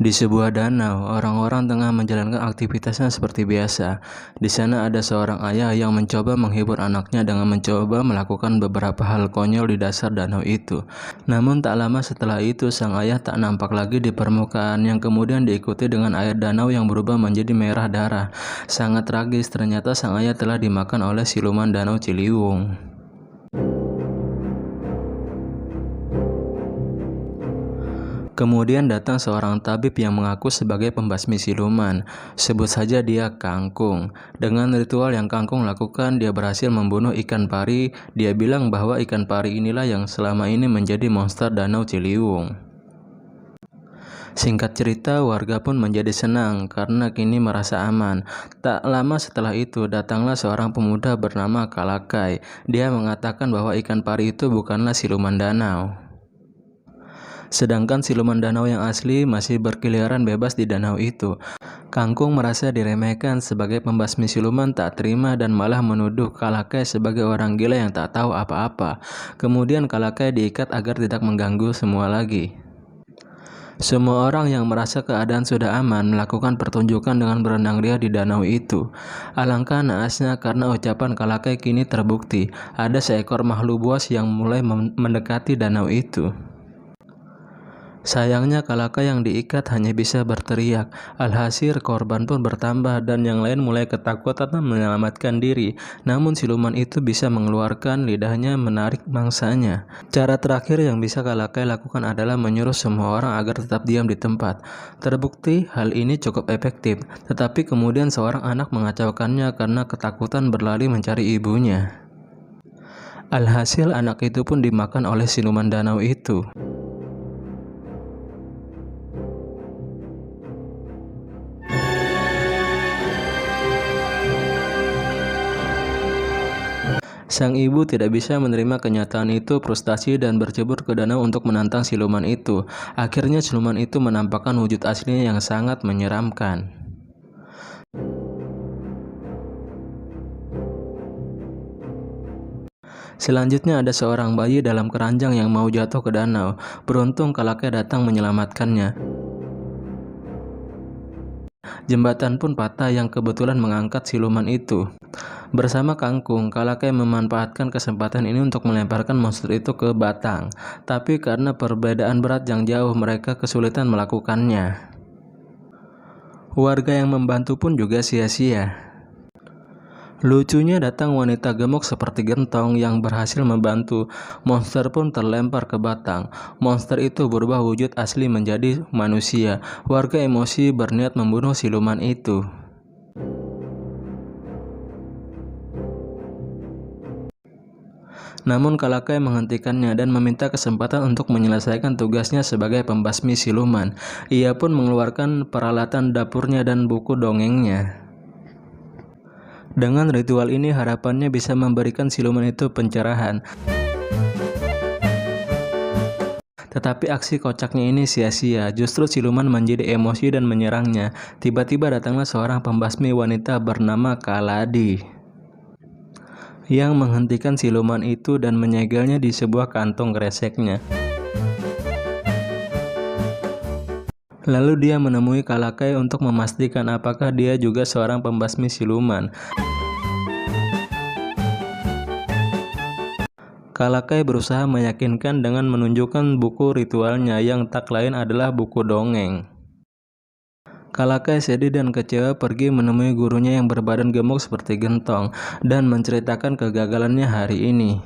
Di sebuah danau, orang-orang tengah menjalankan aktivitasnya seperti biasa. Di sana ada seorang ayah yang mencoba menghibur anaknya dengan mencoba melakukan beberapa hal konyol di dasar danau itu. Namun tak lama setelah itu, sang ayah tak nampak lagi di permukaan, yang kemudian diikuti dengan air danau yang berubah menjadi merah darah. Sangat tragis, ternyata sang ayah telah dimakan oleh siluman Danau Ciliwung. Kemudian datang seorang tabib yang mengaku sebagai pembasmi siluman. Sebut saja dia Kangkung. Dengan ritual yang Kangkung lakukan, dia berhasil membunuh ikan pari. Dia bilang bahwa ikan pari inilah yang selama ini menjadi monster Danau Ciliwung. Singkat cerita, warga pun menjadi senang karena kini merasa aman. Tak lama setelah itu, datanglah seorang pemuda bernama Kalakai. Dia mengatakan bahwa ikan pari itu bukanlah siluman danau. Sedangkan siluman danau yang asli masih berkeliaran bebas di danau itu. Kangkung merasa diremehkan sebagai pembasmi siluman, tak terima dan malah menuduh Kalakai sebagai orang gila yang tak tahu apa-apa. Kemudian Kalakai diikat agar tidak mengganggu semua lagi. Semua orang yang merasa keadaan sudah aman melakukan pertunjukan dengan berenang ria di danau itu. Alangkah naasnya karena ucapan Kalakai kini terbukti. Ada seekor makhluk buas yang mulai mendekati danau itu. Sayangnya Kalakai yang diikat hanya bisa berteriak. Alhasil korban pun bertambah dan yang lain mulai ketakutan dan menyelamatkan diri. Namun siluman itu bisa mengeluarkan lidahnya menarik mangsanya. Cara terakhir yang bisa Kalakai lakukan adalah menyuruh semua orang agar tetap diam di tempat. Terbukti hal ini cukup efektif. Tetapi kemudian seorang anak mengacaukannya karena ketakutan berlari mencari ibunya. Alhasil anak itu pun dimakan oleh siluman danau itu. Sang ibu tidak bisa menerima kenyataan itu, frustasi dan bercebur ke danau untuk menantang siluman itu. Akhirnya siluman itu menampakkan wujud aslinya yang sangat menyeramkan. Selanjutnya ada seorang bayi dalam keranjang yang mau jatuh ke danau. Beruntung Kalakai datang menyelamatkannya. Jembatan pun patah yang kebetulan mengangkat siluman itu. Bersama Kangkung, Kalakai memanfaatkan kesempatan ini untuk melemparkan monster itu ke batang. Tapi karena perbedaan berat yang jauh, mereka kesulitan melakukannya. Warga yang membantu pun juga sia-sia. Lucunya datang wanita gemuk seperti Gentong yang berhasil membantu. Monster pun terlempar ke batang. Monster itu berubah wujud asli menjadi manusia. Warga emosi berniat membunuh siluman itu. Namun Kalakai menghentikannya dan meminta kesempatan untuk menyelesaikan tugasnya sebagai pembasmi siluman. Ia pun mengeluarkan peralatan dapurnya dan buku dongengnya. Dengan ritual ini harapannya bisa memberikan siluman itu pencerahan. Tetapi aksi kocaknya ini sia-sia. Justru siluman menjadi emosi dan menyerangnya. Tiba-tiba datanglah seorang pembasmi wanita bernama Kaladi yang menghentikan siluman itu dan menyegelnya di sebuah kantong kreseknya. Lalu dia menemui Kalakai untuk memastikan apakah dia juga seorang pembasmi siluman. Kalakai berusaha meyakinkan dengan menunjukkan buku ritualnya yang tak lain adalah buku dongeng. Kalakai sedih dan kecewa pergi menemui gurunya yang berbadan gemuk seperti Gentong dan menceritakan kegagalannya hari ini.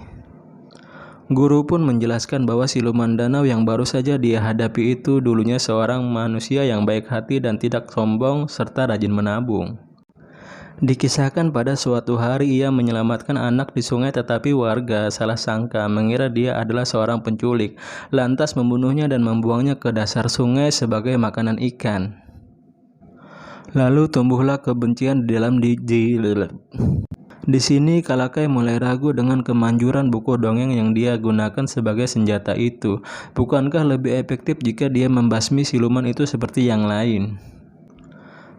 Guru pun menjelaskan bahwa siluman danau yang baru saja dia hadapi itu dulunya seorang manusia yang baik hati dan tidak sombong serta rajin menabung. Dikisahkan pada suatu hari ia menyelamatkan anak di sungai, tetapi warga salah sangka mengira dia adalah seorang penculik, lantas membunuhnya dan membuangnya ke dasar sungai sebagai makanan ikan. Lalu tumbuhlah kebencian di dalam Di sini Kalakai mulai ragu dengan kemanjuran buku dongeng yang dia gunakan sebagai senjata itu. Bukankah lebih efektif jika dia membasmi siluman itu seperti yang lain?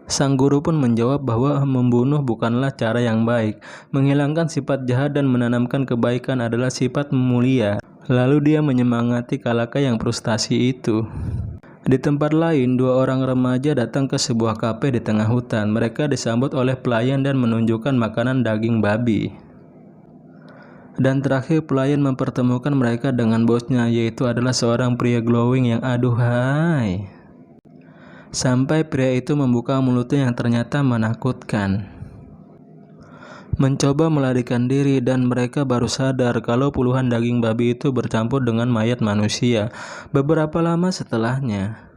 Sang guru pun menjawab bahwa membunuh bukanlah cara yang baik. Menghilangkan sifat jahat dan menanamkan kebaikan adalah sifat mulia. Lalu dia menyemangati Kalakai yang frustasi itu. Di tempat lain, dua orang remaja datang ke sebuah kafe di tengah hutan. Mereka disambut oleh pelayan dan menunjukkan makanan daging babi. Dan terakhir, pelayan mempertemukan mereka dengan bosnya, yaitu adalah seorang pria glowing yang aduhai. Sampai pria itu membuka mulutnya yang ternyata menakutkan. Mencoba melarikan diri dan mereka baru sadar kalau puluhan daging babi itu bercampur dengan mayat manusia. Beberapa lama setelahnya,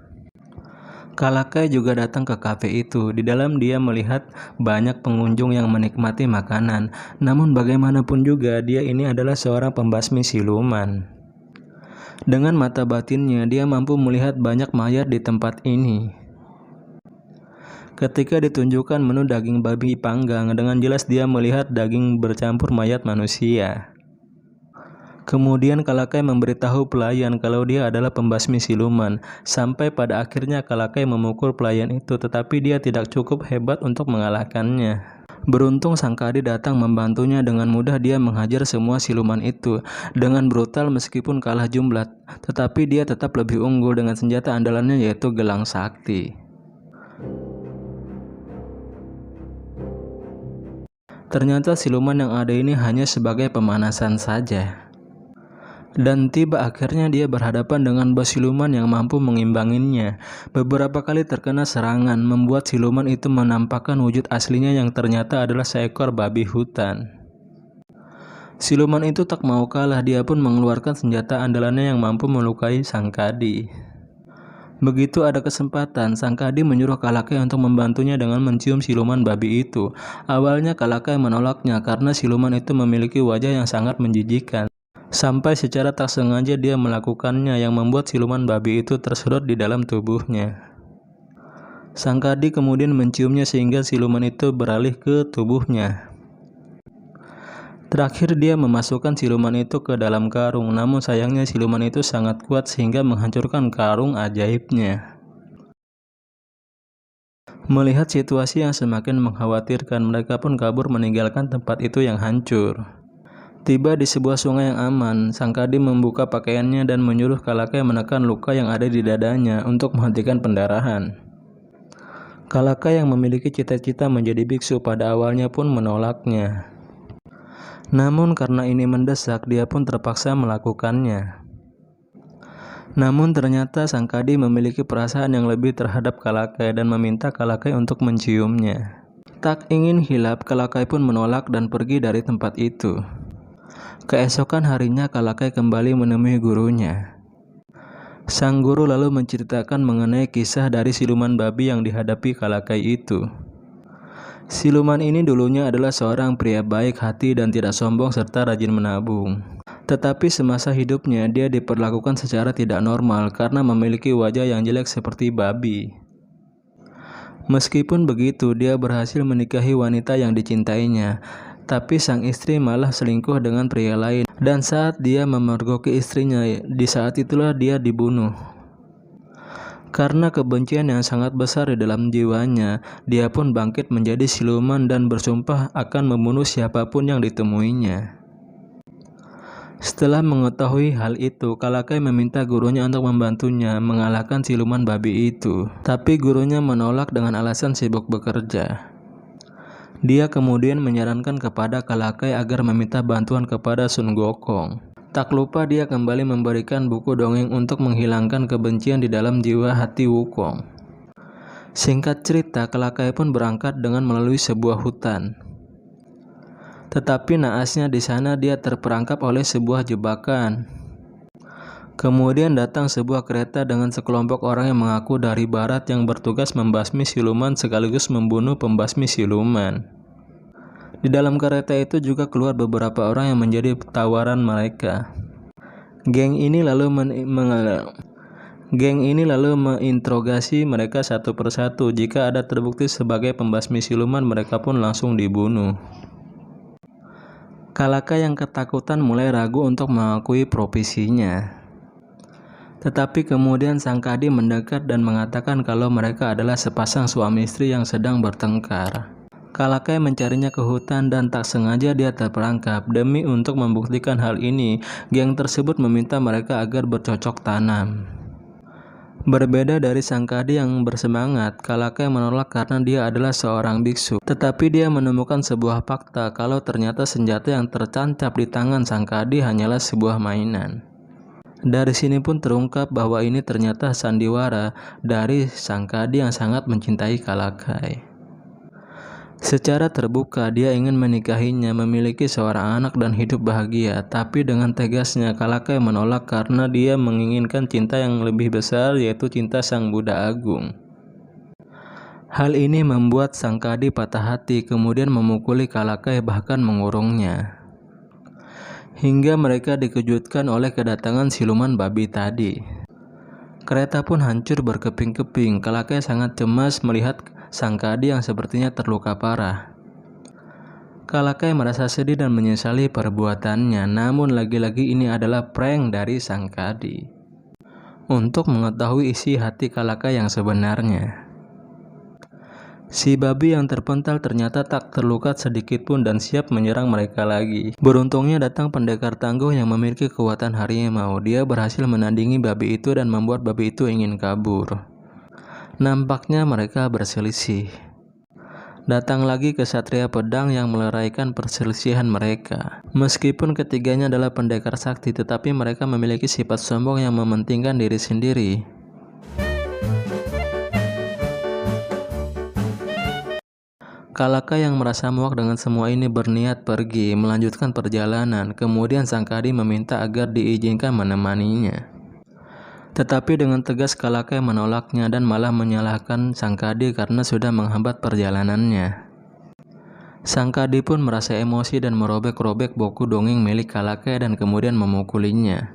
Kalakai juga datang ke kafe itu. Di dalam dia melihat banyak pengunjung yang menikmati makanan. Namun bagaimanapun juga dia ini adalah seorang pembasmi siluman. Dengan mata batinnya dia mampu melihat banyak mayat di tempat ini. Ketika ditunjukkan menu daging babi panggang, dengan jelas dia melihat daging bercampur mayat manusia. Kemudian Kalakai memberitahu pelayan kalau dia adalah pembasmi siluman. Sampai pada akhirnya Kalakai memukul pelayan itu, tetapi dia tidak cukup hebat untuk mengalahkannya. Beruntung sang Kadi datang membantunya. Dengan mudah dia menghajar semua siluman itu dengan brutal meskipun kalah jumlah. Tetapi dia tetap lebih unggul dengan senjata andalannya yaitu gelang sakti. Ternyata siluman yang ada ini hanya sebagai pemanasan saja. Dan tiba akhirnya dia berhadapan dengan bos siluman yang mampu mengimbanginya. Beberapa kali terkena serangan, membuat siluman itu menampakkan wujud aslinya yang ternyata adalah seekor babi hutan. Siluman itu tak mau kalah, dia pun mengeluarkan senjata andalannya yang mampu melukai sang Kadi. Begitu ada kesempatan, sang Kadi menyuruh Kalakai untuk membantunya dengan mencium siluman babi itu. Awalnya Kalakai menolaknya karena siluman itu memiliki wajah yang sangat menjijikkan. Sampai secara tak sengaja dia melakukannya yang membuat siluman babi itu tersedot di dalam tubuhnya. Sang Kadi kemudian menciumnya sehingga siluman itu beralih ke tubuhnya. Terakhir dia memasukkan siluman itu ke dalam karung, namun sayangnya siluman itu sangat kuat sehingga menghancurkan karung ajaibnya. Melihat situasi yang semakin mengkhawatirkan, mereka pun kabur meninggalkan tempat itu yang hancur. Tiba di sebuah sungai yang aman, sang Kadi membuka pakaiannya dan menyuruh Kalakai menekan luka yang ada di dadanya untuk menghentikan pendarahan. Kalakai yang memiliki cita-cita menjadi biksu pada awalnya pun menolaknya. Namun karena ini mendesak, dia pun terpaksa melakukannya. Namun ternyata sang Kadi memiliki perasaan yang lebih terhadap Kalakai dan meminta Kalakai untuk menciumnya. Tak ingin hilap, Kalakai pun menolak dan pergi dari tempat itu. Keesokan harinya Kalakai kembali menemui gurunya. Sang guru lalu menceritakan mengenai kisah dari siluman babi yang dihadapi Kalakai itu. Siluman ini dulunya adalah seorang pria baik hati dan tidak sombong serta rajin menabung. Tetapi semasa hidupnya dia diperlakukan secara tidak normal karena memiliki wajah yang jelek seperti babi. Meskipun begitu, dia berhasil menikahi wanita yang dicintainya. Tapi sang istri malah selingkuh dengan pria lain, dan saat dia memergoki istrinya, di saat itulah dia dibunuh. Karena kebencian yang sangat besar di dalam jiwanya, dia pun bangkit menjadi siluman dan bersumpah akan membunuh siapapun yang ditemuinya. Setelah mengetahui hal itu, Kalakai meminta gurunya untuk membantunya mengalahkan siluman babi itu. Tapi gurunya menolak dengan alasan sibuk bekerja. Dia kemudian menyarankan kepada Kalakai agar meminta bantuan kepada Sun Gokong. Tak lupa dia kembali memberikan buku dongeng untuk menghilangkan kebencian di dalam jiwa hati Wukong. Singkat cerita, Kalakai pun berangkat dengan melalui sebuah hutan. Tetapi naasnya di sana dia terperangkap oleh sebuah jebakan. Kemudian datang sebuah kereta dengan sekelompok orang yang mengaku dari barat yang bertugas membasmi siluman sekaligus membunuh pembasmi siluman. Di dalam kereta itu juga keluar beberapa orang yang menjadi tawaran mereka. Geng ini lalu menginterogasi mereka satu persatu. Jika ada terbukti sebagai pembasmi siluman, mereka pun langsung dibunuh. Kalakai yang ketakutan mulai ragu untuk mengakui profesinya. Tetapi kemudian sang Kadi mendekat dan mengatakan kalau mereka adalah sepasang suami istri yang sedang bertengkar. Kalakai mencarinya ke hutan dan tak sengaja dia terperangkap. Demi untuk membuktikan hal ini, geng tersebut meminta mereka agar bercocok tanam. Berbeda dari Sangkadi yang bersemangat, Kalakai menolak karena dia adalah seorang biksu. Tetapi dia menemukan sebuah fakta kalau ternyata senjata yang tertancap di tangan Sangkadi hanyalah sebuah mainan. Dari sini pun terungkap bahwa ini ternyata sandiwara dari Sangkadi yang sangat mencintai Kalakai. Secara terbuka dia ingin menikahinya, memiliki seorang anak dan hidup bahagia. Tapi dengan tegasnya Kalakai menolak karena dia menginginkan cinta yang lebih besar, yaitu cinta Sang Buddha Agung. Hal ini membuat Sangkadi patah hati, kemudian memukuli Kalakai bahkan mengurungnya. Hingga mereka dikejutkan oleh kedatangan siluman babi tadi. Kereta pun hancur berkeping-keping. Kalakai sangat cemas melihat Sangkadi yang sepertinya terluka parah. Kalakai merasa sedih dan menyesali perbuatannya, namun lagi-lagi ini adalah prank dari Sangkadi. Untuk mengetahui isi hati Kalakai yang sebenarnya, si babi yang terpental ternyata tak terluka sedikit pun dan siap menyerang mereka lagi. Beruntungnya datang pendekar tangguh yang memiliki kekuatan harimau. Dia berhasil menandingi babi itu dan membuat babi itu ingin kabur. Nampaknya mereka berselisih. Datang lagi kesatria pedang yang meleraikan perselisihan mereka. Meskipun ketiganya adalah pendekar sakti, tetapi mereka memiliki sifat sombong yang mementingkan diri sendiri. Kalakai yang merasa muak dengan semua ini berniat pergi, melanjutkan perjalanan. Kemudian Sangkadi meminta agar diizinkan menemaninya. Tetapi dengan tegas Kalakai menolaknya dan malah menyalahkan Sangkadi karena sudah menghambat perjalanannya. Sangkadi pun merasa emosi dan merobek-robek buku dongeng milik Kalakai dan kemudian memukulinya.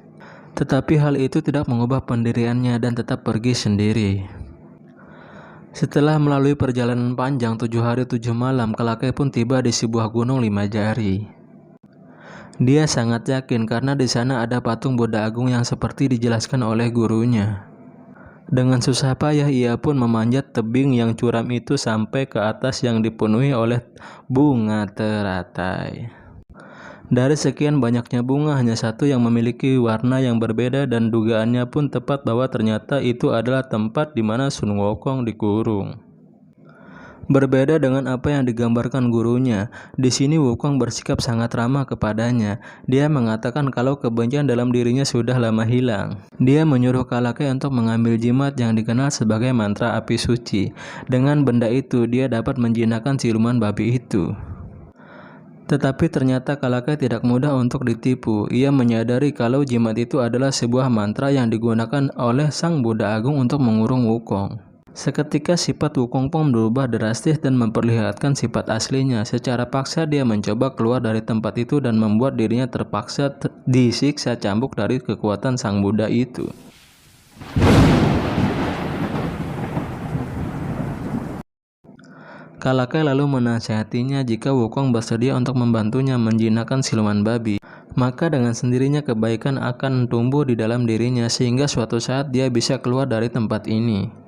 Tetapi hal itu tidak mengubah pendiriannya dan tetap pergi sendiri. Setelah melalui perjalanan panjang 7 hari 7 malam, Kalakai pun tiba di sebuah gunung 5 jari. Dia sangat yakin karena di sana ada patung Buddha Agung yang seperti dijelaskan oleh gurunya. Dengan susah payah ia pun memanjat tebing yang curam itu sampai ke atas yang dipenuhi oleh bunga teratai. Dari sekian banyaknya bunga, hanya satu yang memiliki warna yang berbeda dan dugaannya pun tepat bahwa ternyata itu adalah tempat di mana Sun Wukong dikurung. Berbeda dengan apa yang digambarkan gurunya, di sini Wukong bersikap sangat ramah kepadanya. Dia mengatakan kalau kebencian dalam dirinya sudah lama hilang. Dia menyuruh Kalakai untuk mengambil jimat yang dikenal sebagai mantra api suci. Dengan benda itu, dia dapat menjinakkan siluman babi itu. Tetapi ternyata Kalakai tidak mudah untuk ditipu. Ia menyadari kalau jimat itu adalah sebuah mantra yang digunakan oleh Sang Buddha Agung untuk mengurung Wukong. Seketika sifat Wukong pun berubah drastis dan memperlihatkan sifat aslinya. Secara paksa dia mencoba keluar dari tempat itu dan membuat dirinya terpaksa disiksa cambuk dari kekuatan Sang Buddha itu. Kalakai lalu menasihatinya jika Wukong bersedia untuk membantunya menjinakkan siluman babi, maka dengan sendirinya kebaikan akan tumbuh di dalam dirinya sehingga suatu saat dia bisa keluar dari tempat ini.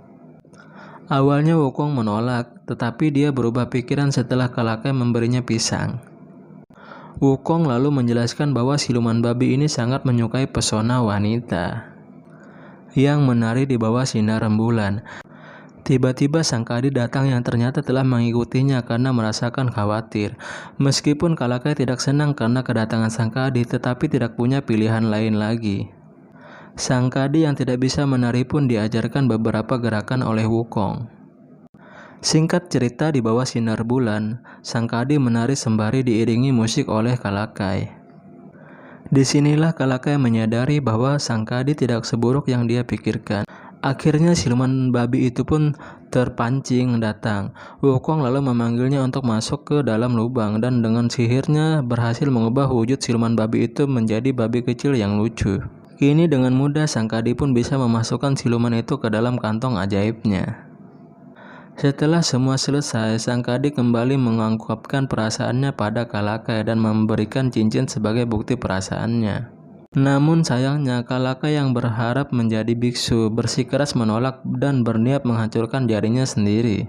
Awalnya Wukong menolak, tetapi dia berubah pikiran setelah Kalakai memberinya pisang. Wukong lalu menjelaskan bahwa siluman babi ini sangat menyukai pesona wanita yang menari di bawah sinar rembulan. Tiba-tiba Sangkadi datang yang ternyata telah mengikutinya karena merasakan khawatir. Meskipun Kalakai tidak senang karena kedatangan Sangkadi, tetapi tidak punya pilihan lain lagi. Sangkadi yang tidak bisa menari pun diajarkan beberapa gerakan oleh Wukong. Singkat cerita, di bawah sinar bulan, Sangkadi menari sembari diiringi musik oleh Kalakai. Disinilah Kalakai menyadari bahwa Sangkadi tidak seburuk yang dia pikirkan. Akhirnya siluman babi itu pun terpancing datang. Wukong lalu memanggilnya untuk masuk ke dalam lubang dan dengan sihirnya berhasil mengubah wujud siluman babi itu menjadi babi kecil yang lucu. Kini dengan mudah Sangkadi pun bisa memasukkan siluman itu ke dalam kantong ajaibnya. Setelah semua selesai, Sangkadi kembali mengungkapkan perasaannya pada Kalakai dan memberikan cincin sebagai bukti perasaannya. Namun sayangnya Kalakai yang berharap menjadi biksu bersikeras menolak dan berniat menghancurkan jarinya sendiri.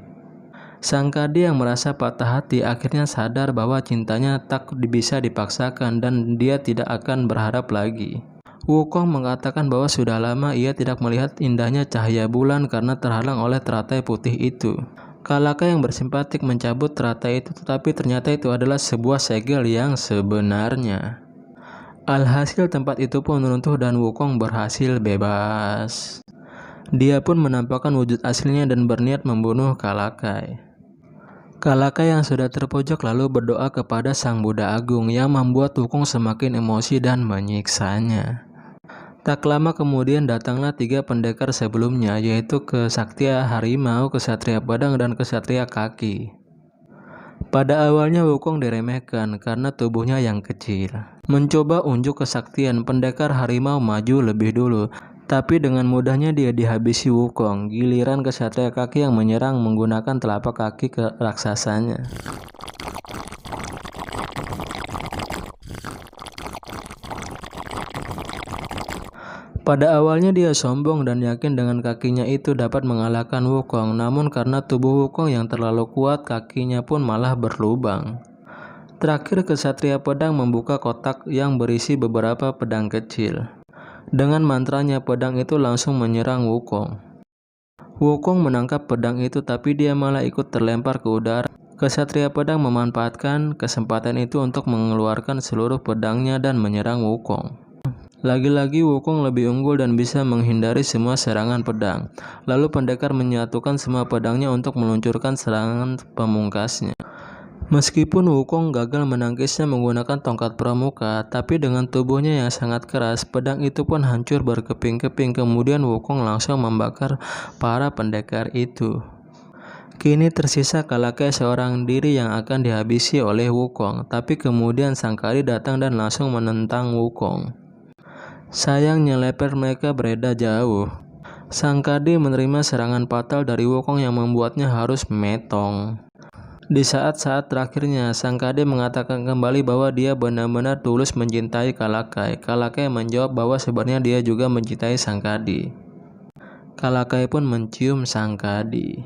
Sangkadi yang merasa patah hati akhirnya sadar bahwa cintanya tak bisa dipaksakan dan dia tidak akan berharap lagi. Wukong mengatakan bahwa sudah lama ia tidak melihat indahnya cahaya bulan karena terhalang oleh teratai putih itu. Kalaka yang bersimpatik mencabut teratai itu, tetapi ternyata itu adalah sebuah segel yang sebenarnya. Alhasil tempat itu pun runtuh dan Wukong berhasil bebas. Dia pun menampakkan wujud aslinya dan berniat membunuh Kalakai. Kalakai yang sudah terpojok lalu berdoa kepada Sang Buddha Agung yang membuat Wukong semakin emosi dan menyiksanya. Tak lama kemudian datanglah 3 pendekar sebelumnya, yaitu Kesatria Harimau, Kesatria Pedang, dan Kesatria Kaki. Pada awalnya Wukong diremehkan karena tubuhnya yang kecil. Mencoba unjuk kesaktian, pendekar harimau maju lebih dulu, tapi dengan mudahnya dia dihabisi Wukong. Giliran Kesatria Kaki yang menyerang menggunakan telapak kaki ke raksasanya. Pada awalnya dia sombong dan yakin dengan kakinya itu dapat mengalahkan Wukong, namun karena tubuh Wukong yang terlalu kuat, kakinya pun malah berlubang. Terakhir Kesatria Pedang membuka kotak yang berisi beberapa pedang kecil. Dengan mantranya pedang itu langsung menyerang Wukong. Wukong menangkap pedang itu tapi dia malah ikut terlempar ke udara. Kesatria Pedang memanfaatkan kesempatan itu untuk mengeluarkan seluruh pedangnya dan menyerang Wukong. Lagi-lagi Wukong lebih unggul dan bisa menghindari semua serangan pedang. Lalu pendekar menyatukan semua pedangnya untuk meluncurkan serangan pamungkasnya. Meskipun Wukong gagal menangkisnya menggunakan tongkat pramuka, tapi dengan tubuhnya yang sangat keras, pedang itu pun hancur berkeping-keping. Kemudian Wukong langsung membakar para pendekar itu. Kini tersisa Kalakai seorang diri yang akan dihabisi oleh Wukong, tapi kemudian Sang Kadi datang dan langsung menentang Wukong. Sayangnya leper mereka berbeda jauh. Sang Kadi menerima serangan fatal dari Wukong yang membuatnya harus metong. Di saat-saat terakhirnya, Sang Kadi mengatakan kembali bahwa dia benar-benar tulus mencintai Kalakai. Kalakai menjawab bahwa sebenarnya dia juga mencintai Sang Kadi. Kalakai pun mencium Sang Kadi.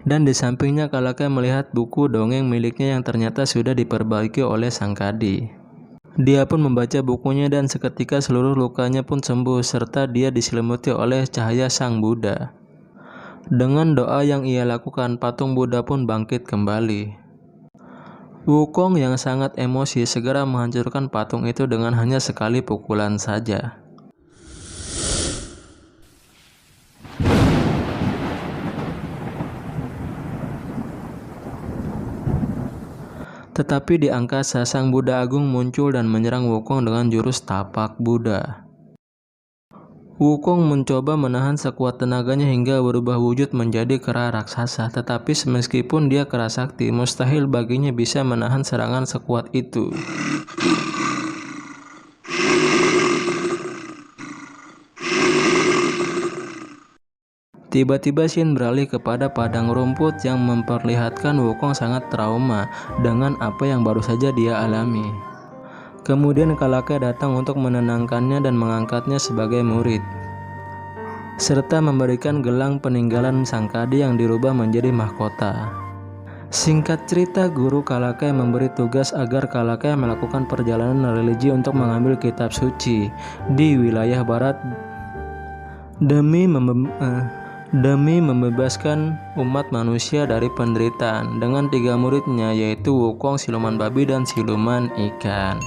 Dan di sampingnya Kalakai melihat buku dongeng miliknya yang ternyata sudah diperbaiki oleh Sang Kadi. Dia pun membaca bukunya dan seketika seluruh lukanya pun sembuh serta dia diselimuti oleh cahaya Sang Buddha. Dengan doa yang ia lakukan, patung Buddha pun bangkit kembali. Wukong yang sangat emosi segera menghancurkan patung itu dengan hanya sekali pukulan saja. Tetapi di angkasa, Sang Buddha Agung muncul dan menyerang Wukong dengan jurus tapak Buddha. Wukong mencoba menahan sekuat tenaganya hingga berubah wujud menjadi kera raksasa, tetapi meskipun dia kera sakti, mustahil baginya bisa menahan serangan sekuat itu. Tiba-tiba Shin beralih kepada padang rumput yang memperlihatkan Wukong sangat trauma dengan apa yang baru saja dia alami. Kemudian Kalakai datang untuk menenangkannya dan mengangkatnya sebagai murid, serta memberikan gelang peninggalan Sang Kadi yang dirubah menjadi mahkota. Singkat cerita, guru Kalakai memberi tugas agar Kalakai melakukan perjalanan religi untuk mengambil kitab suci di wilayah barat demi membebaskan umat manusia dari penderitaan dengan 3 muridnya, yaitu Wukong, siluman babi, dan siluman ikan.